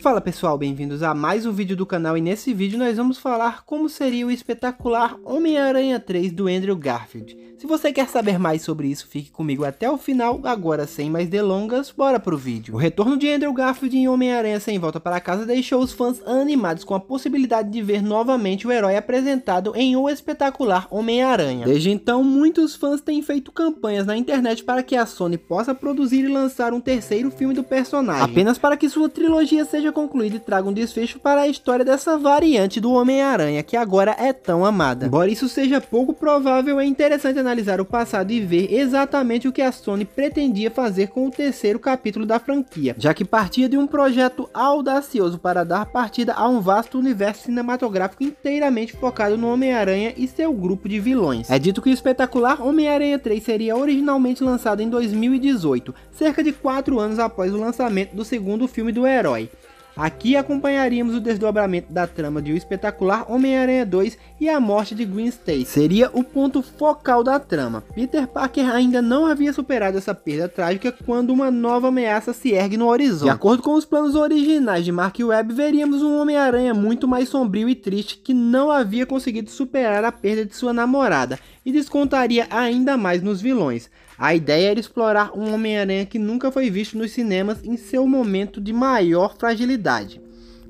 Fala pessoal, bem-vindos a mais um vídeo do canal e nesse vídeo nós vamos falar como seria o espetacular Homem-Aranha 3 do Andrew Garfield. Se você quer saber mais sobre isso, fique comigo até o final. Agora, sem mais delongas, bora pro vídeo. O retorno de Andrew Garfield em Homem-Aranha Sem Volta para Casa deixou os fãs animados com a possibilidade de ver novamente o herói apresentado em O Espetacular Homem-Aranha. Desde então, muitos fãs têm feito campanhas na internet para que a Sony possa produzir e lançar um terceiro filme do personagem, apenas para que sua trilogia seja concluída e traga um desfecho para a história dessa variante do Homem-Aranha que agora é tão amada. Embora isso seja pouco provável, é interessante analisar o passado e ver exatamente o que a Sony pretendia fazer com o terceiro capítulo da franquia, já que partia de um projeto audacioso para dar partida a um vasto universo cinematográfico inteiramente focado no Homem-Aranha e seu grupo de vilões. É dito que o espetacular Homem-Aranha 3 seria originalmente lançado em 2018, cerca de 4 anos após o lançamento do segundo filme do herói. Aqui acompanharíamos o desdobramento da trama de O Espetacular Homem-Aranha 2 e a morte de Gwen Stacy. Seria o ponto focal da trama. Peter Parker ainda não havia superado essa perda trágica quando uma nova ameaça se ergue no horizonte. De acordo com os planos originais de Mark Webb, veríamos um Homem-Aranha muito mais sombrio e triste que não havia conseguido superar a perda de sua namorada e descontaria ainda mais nos vilões. A ideia era explorar um Homem-Aranha que nunca foi visto nos cinemas em seu momento de maior fragilidade.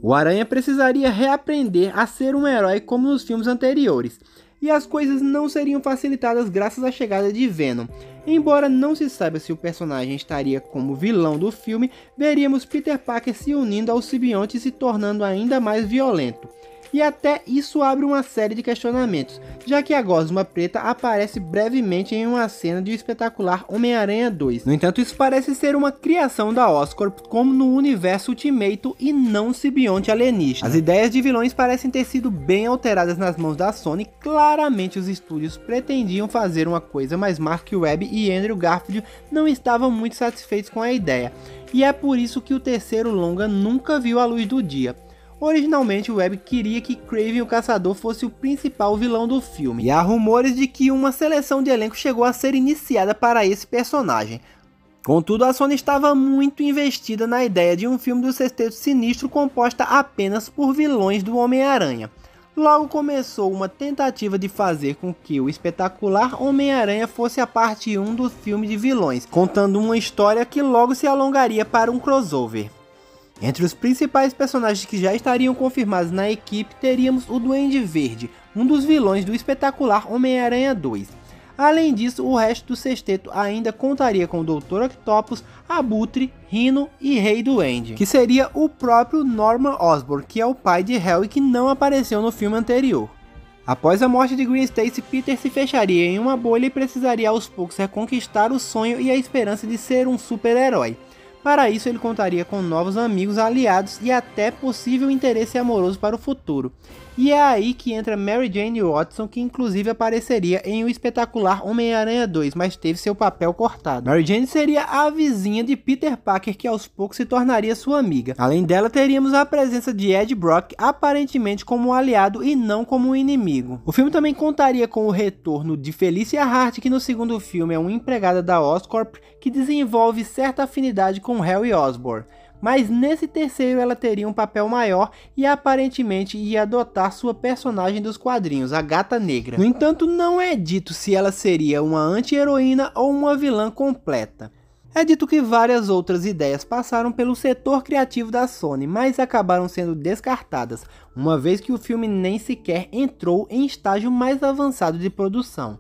O Aranha precisaria reaprender a ser um herói como nos filmes anteriores, e as coisas não seriam facilitadas graças à chegada de Venom. Embora não se saiba se o personagem estaria como vilão do filme, veríamos Peter Parker se unindo ao simbionte e se tornando ainda mais violento. E até isso abre uma série de questionamentos, já que a Gosma Preta aparece brevemente em uma cena de O Espetacular Homem-Aranha 2. No entanto, isso parece ser uma criação da Oscorp como no universo Ultimato e não simbionte alienígena. As ideias de vilões parecem ter sido bem alteradas nas mãos da Sony. Claramente os estúdios pretendiam fazer uma coisa, mas Mark Webb e Andrew Garfield não estavam muito satisfeitos com a ideia. E é por isso que o terceiro longa nunca viu a luz do dia. Originalmente, Webb queria que Kraven o Caçador fosse o principal vilão do filme, e há rumores de que uma seleção de elenco chegou a ser iniciada para esse personagem. Contudo, a Sony estava muito investida na ideia de um filme do Sexteto Sinistro composta apenas por vilões do Homem-Aranha. Logo começou uma tentativa de fazer com que o espetacular Homem-Aranha fosse a parte 1 do filme de vilões, contando uma história que logo se alongaria para um crossover. Entre os principais personagens que já estariam confirmados na equipe, teríamos o Duende Verde, um dos vilões do espetacular Homem-Aranha 2. Além disso, o resto do sexteto ainda contaria com o Dr. Octopus, Abutre, Rhino e Rei Duende, que seria o próprio Norman Osborn, que é o pai de Harry e que não apareceu no filme anterior. Após a morte de Gwen Stacy, Peter se fecharia em uma bolha e precisaria aos poucos reconquistar o sonho e a esperança de ser um super-herói. Para isso, ele contaria com novos amigos, aliados e até possível interesse amoroso para o futuro. E é aí que entra Mary Jane Watson, que inclusive apareceria em O Espetacular Homem-Aranha 2, mas teve seu papel cortado. Mary Jane seria a vizinha de Peter Parker, que aos poucos se tornaria sua amiga. Além dela, teríamos a presença de Ed Brock, aparentemente como um aliado e não como um inimigo. O filme também contaria com o retorno de Felicia Hart, que no segundo filme é uma empregada da Oscorp, que desenvolve certa afinidade com Harry Osborn. Mas nesse terceiro ela teria um papel maior e aparentemente ia adotar sua personagem dos quadrinhos, a Gata Negra. No entanto, não é dito se ela seria uma anti-heroína ou uma vilã completa. É dito que várias outras ideias passaram pelo setor criativo da Sony, mas acabaram sendo descartadas, uma vez que o filme nem sequer entrou em estágio mais avançado de produção.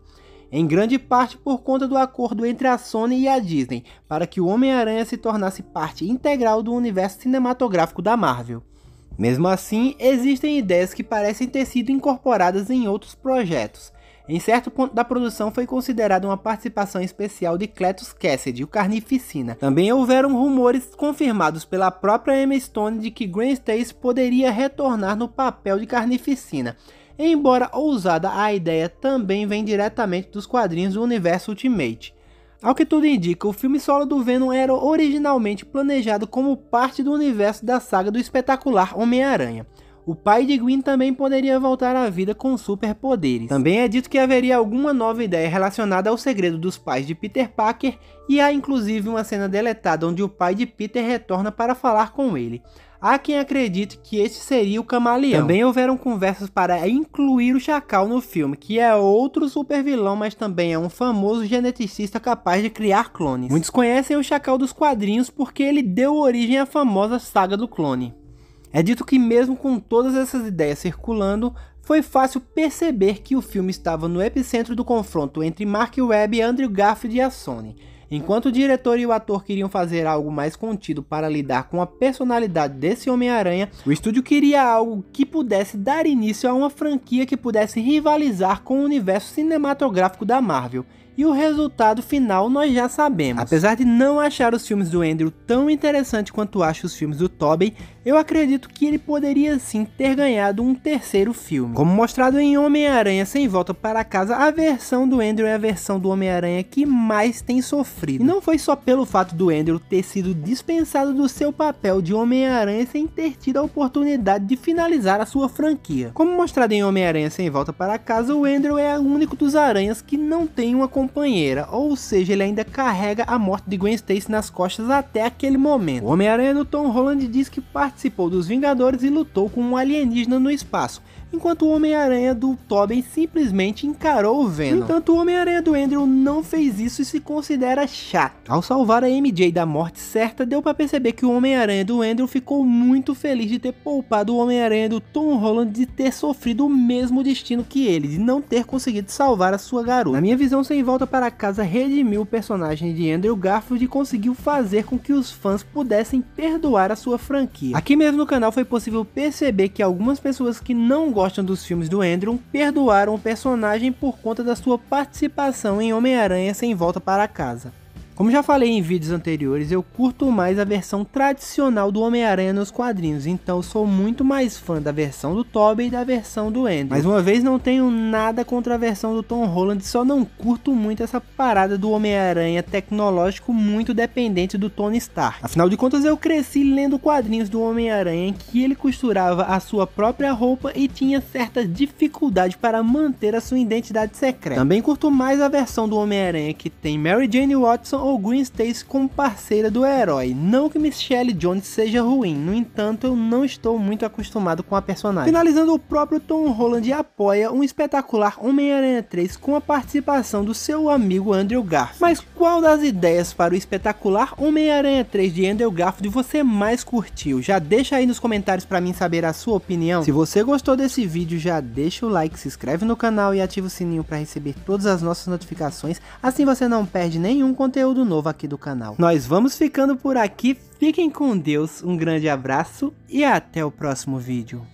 Em grande parte por conta do acordo entre a Sony e a Disney, para que o Homem-Aranha se tornasse parte integral do universo cinematográfico da Marvel. Mesmo assim, existem ideias que parecem ter sido incorporadas em outros projetos. Em certo ponto da produção foi considerada uma participação especial de Cletus Kasady, o Carnificina. Também houveram rumores confirmados pela própria Emma Stone de que Gwen Stacy poderia retornar no papel de Carnificina. Embora ousada, a ideia também vem diretamente dos quadrinhos do universo Ultimate. Ao que tudo indica, o filme solo do Venom era originalmente planejado como parte do universo da saga do espetacular Homem-Aranha. o pai de Gwen também poderia voltar à vida com superpoderes. Também é dito que haveria alguma nova ideia relacionada ao segredo dos pais de Peter Parker, e há inclusive uma cena deletada onde o pai de Peter retorna para falar com ele. Há quem acredite que este seria o Camaleão. Também houveram conversas para incluir o Chacal no filme, que é outro super vilão, mas também é um famoso geneticista capaz de criar clones. Muitos conhecem o Chacal dos quadrinhos porque ele deu origem à famosa saga do clone. É dito que mesmo com todas essas ideias circulando, foi fácil perceber que o filme estava no epicentro do confronto entre Mark Webb, Andrew Garfield e a Sony. Enquanto o diretor e o ator queriam fazer algo mais contido para lidar com a personalidade desse Homem-Aranha, o estúdio queria algo que pudesse dar início a uma franquia que pudesse rivalizar com o universo cinematográfico da Marvel. E o resultado final nós já sabemos. Apesar de não achar os filmes do Andrew tão interessantes quanto acho os filmes do Tobey, eu acredito que ele poderia sim ter ganhado um terceiro filme. Como mostrado em Homem-Aranha Sem Volta para Casa, a versão do Andrew é a versão do Homem-Aranha que mais tem sofrido. E não foi só pelo fato do Andrew ter sido dispensado do seu papel de Homem-Aranha sem ter tido a oportunidade de finalizar a sua franquia. Como mostrado em Homem-Aranha Sem Volta para Casa, o Andrew é o único dos aranhas que não tem uma companheira, ou seja, ele ainda carrega a morte de Gwen Stacy nas costas até aquele momento. O Homem-Aranha do Tom Holland diz que participou dos Vingadores e lutou com um alienígena no espaço, enquanto o Homem-Aranha do Tobey simplesmente encarou o Venom. No entanto, o Homem-Aranha do Andrew não fez isso e se considera chato. Ao salvar a MJ da morte certa, deu para perceber que o Homem-Aranha do Andrew ficou muito feliz de ter poupado o Homem-Aranha do Tom Holland de ter sofrido o mesmo destino que ele, de não ter conseguido salvar a sua garota. Na minha visão, Sem Volta para Casa redimiu o personagem de Andrew Garfield e conseguiu fazer com que os fãs pudessem perdoar a sua franquia. Aqui mesmo no canal foi possível perceber que algumas pessoas que não gostam dos filmes do Andrew perdoaram o personagem por conta da sua participação em Homem-Aranha Sem Volta para Casa. Como já falei em vídeos anteriores, eu curto mais a versão tradicional do Homem-Aranha nos quadrinhos, então sou muito mais fã da versão do Tobey e da versão do Andrew. Mais uma vez, não tenho nada contra a versão do Tom Holland, só não curto muito essa parada do Homem-Aranha tecnológico muito dependente do Tony Stark. Afinal de contas, eu cresci lendo quadrinhos do Homem-Aranha em que ele costurava a sua própria roupa e tinha certa dificuldade para manter a sua identidade secreta. Também curto mais a versão do Homem-Aranha que tem Mary Jane Watson ou Gwen Stacy como parceira do herói. Não que Michelle Jones seja ruim, no entanto eu não estou muito acostumado com a personagem. Finalizando, o próprio Tom Holland apoia um espetacular Homem-Aranha 3 com a participação do seu amigo Andrew Garfield. Mas qual das ideias para o espetacular Homem-Aranha 3 de Andrew Garfield você mais curtiu? Já deixa aí nos comentários para mim saber a sua opinião. Se você gostou desse vídeo, já deixa o like, se inscreve no canal e ativa o sininho para receber todas as nossas notificações, assim você não perde nenhum conteúdo novo aqui do canal. Nós vamos ficando por aqui, fiquem com Deus, um grande abraço e até o próximo vídeo.